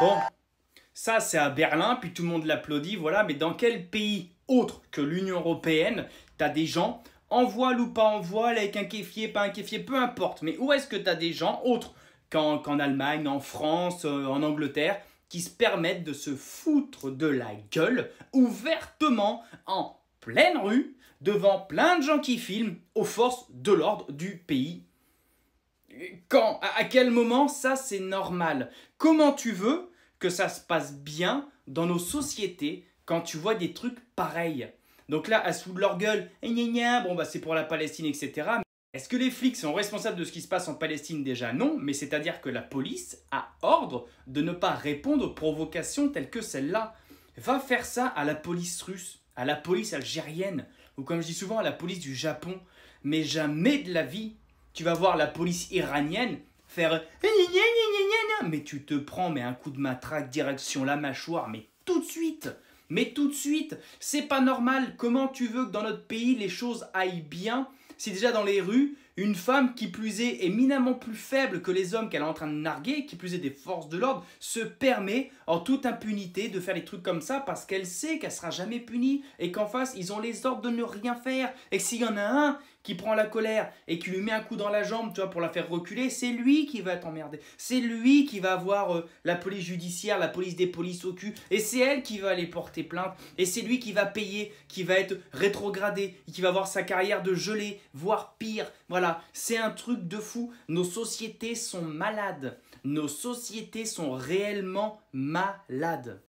Bon, ça c'est à Berlin, puis tout le monde l'applaudit, voilà, mais dans quel pays autre que l'Union Européenne, t'as des gens, en voile ou pas en voile, avec un kéfier, pas un kéfier, peu importe, mais où est-ce que t'as des gens autres qu'en Allemagne, en France, en Angleterre, qui se permettent de se foutre de la gueule ouvertement en pleine rue, devant plein de gens qui filment, aux forces de l'ordre du pays? Quand? À quel moment ça c'est normal? Comment tu veux que ça se passe bien dans nos sociétés quand tu vois des trucs pareils? Donc là, à se foutre de leur gueule, eh, gna gna, bon bah c'est pour la Palestine, etc. Mais est-ce que les flics sont responsables de ce qui se passe en Palestine? Déjà non, mais c'est-à-dire que la police a ordre de ne pas répondre aux provocations telles que celle-là. Va faire ça à la police russe, à la police algérienne, ou comme je dis souvent, à la police du Japon. Mais jamais de la vie, tu vas voir la police iranienne faire mais tu te prends un coup de matraque direction la mâchoire, mais tout de suite. Mais tout de suite, c'est pas normal. Comment tu veux que dans notre pays les choses aillent bien si déjà dans les rues, une femme qui plus est éminemment plus faible que les hommes qu'elle est en train de narguer, qui plus est des forces de l'ordre, se permet en toute impunité de faire des trucs comme ça parce qu'elle sait qu'elle sera jamais punie et qu'en face ils ont les ordres de ne rien faire et que s'il y en a un qui prend la colère et qui lui met un coup dans la jambe, tu vois, pour la faire reculer, c'est lui qui va t'emmerder. C'est lui qui va avoir la police judiciaire, la police des polices au cul, et c'est elle qui va aller porter plainte, et c'est lui qui va payer, qui va être rétrogradé, et qui va voir sa carrière de gelée, voire pire. Voilà, c'est un truc de fou. Nos sociétés sont malades. Nos sociétés sont réellement malades.